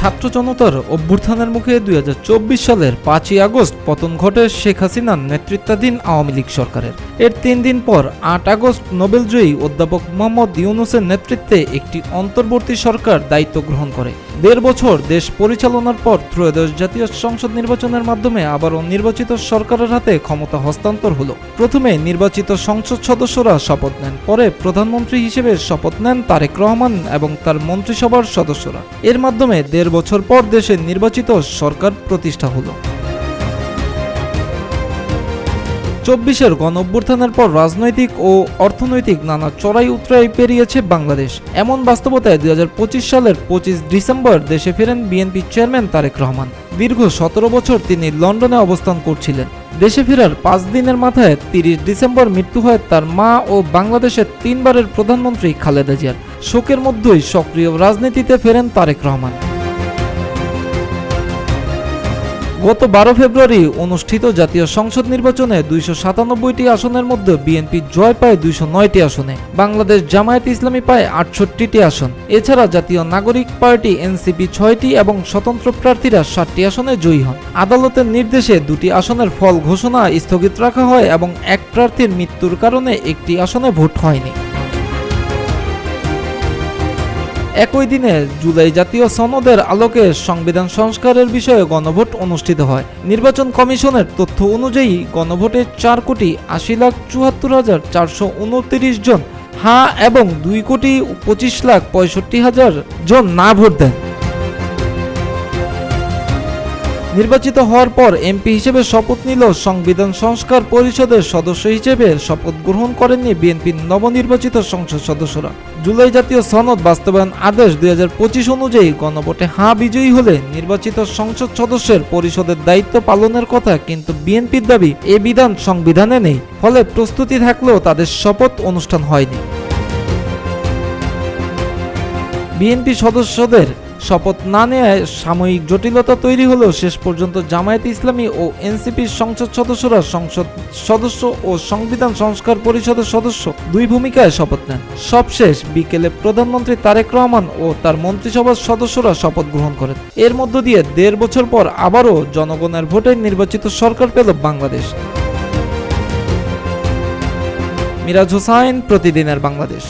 ছাত্র জনতার অভ্যুত্থানের মুখে ২০২৪ সালের ৫ই আগস্ট পতন ঘটে শেখ হাসিনার নেতৃত্বাধীন আওয়ামী লীগ সরকারের। এর ৩ দিন পর ৮ আগস্ট নোবেলজয়ী অধ্যাপক মোহাম্মদ ইউনূসের নেতৃত্বে একটি অন্তর্বর্তী সরকার দায়িত্ব গ্রহণ করে। ১.৫ বছর দেশ পরিচালনার পর ত্রয়োদশ জাতীয় সংসদ নির্বাচনের মাধ্যমে আবারও নির্বাচিত সরকারের হাতে ক্ষমতা হস্তান্তর হলো। প্রথমে নির্বাচিত সংসদ সদস্যরা শপথ নেন, পরে প্রধানমন্ত্রী হিসেবে শপথ নেন তারেক রহমান এবং তার মন্ত্রিসভার সদস্যরা। এর মাধ্যমে ১.৫ বছর পর দেশে নির্বাচিত সরকার প্রতিষ্ঠা হলো। ২৪-এর গণঅভ্যুত্থানের পর রাজনৈতিক ও অর্থনৈতিক নানা চড়াই উতরাই পেরিয়েছে বাংলাদেশ। এমন বাস্তবতায় ২০২৫ সালের ২৫ ডিসেম্বর দেশে ফেরেন বিএনপি চেয়ারম্যান তারেক রহমান। দীর্ঘ ১৭ বছর তিনি লন্ডনে অবস্থান করছিলেন। দেশে ফেরার ৫ দিনের মাথায় ৩০ ডিসেম্বর মৃত্যু হয় তার মা ও বাংলাদেশের ৩ বারের প্রধানমন্ত্রী খালেদা জিয়ার। শোকের মধ্যেই সক্রিয় রাজনীতিতে ফেরেন তারেক রহমান। গত ১২ ফেব্রুয়ারি অনুষ্ঠিত জাতীয় সংসদ নির্বাচনে ২৯৭টি আসনের মধ্যে বিএনপি জয় পায় ২০৯টি আসনে, বাংলাদেশ জামায়াতে ইসলামী পায় ৬৮টি আসন। এছাড়া জাতীয় নাগরিক পার্টি এনসিপি ৬টি এবং স্বতন্ত্র প্রার্থীরা ৭টি আসনে জয়ী হন। আদালতের নির্দেশে ২টি আসনের ফল ঘোষণা স্থগিত রাখা হয় এবং এক প্রার্থীর মৃত্যুর কারণে একটি আসনে ভোট হয়নি। একই দিনে জুলাই জাতীয় সনদের আলোকে সংবিধান সংস্কারের বিষয়ে গণভোট অনুষ্ঠিত হয়। নির্বাচন কমিশনের তথ্য অনুযায়ী গণভোটে ৪,৭৪,৪২৯ জন হ্যাঁ এবং ২,২৫,৬৫,০০০ জন না ভোট দেন। নির্বাচিত হওয়ার পর এমপি হিসেবে শপথ নিল সংবিধান সংস্কার পরিষদের সদস্য হিসেবে শপথ গ্রহণ করেননি বিএনপির নবনির্বাচিত সংসদ সদস্যরা। জুলাই জাতীয় সনদ বাস্তবায়ন আদেশ ২০২৫ অনুযায়ী গণভোটে হ্যাঁ বিজয়ী হলে নির্বাচিত সংসদ সদস্যের পরিষদের দায়িত্ব পালনের কথা, কিন্তু বিএনপির দাবি এ বিধান সংবিধানে নেই, ফলে প্রস্তুতি থাকলেও তাদের শপথ অনুষ্ঠান হয়নি। বিএনপি সদস্যদের শপথ না নেয় সাময়িক জটিলতা তৈরি হলেও শেষ পর্যন্ত জামায়াতে ইসলামী ও এনসিপির সংসদ সদস্যরা সংসদ সদস্য ও সংবিধান সংস্কার পরিষদের সদস্য দুই ভূমিকায় শপথ নেন। সবশেষ বিকেলে প্রধানমন্ত্রী তারেক রহমান ও তার মন্ত্রিসভার সদস্যরা শপথ গ্রহণ করেন। এর মধ্য দিয়ে ১.৫ বছর পর আবারও জনগণের ভোটে নির্বাচিত সরকার পেল বাংলাদেশ। মিরাজ হোসাইন, প্রতিদিনের বাংলাদেশ।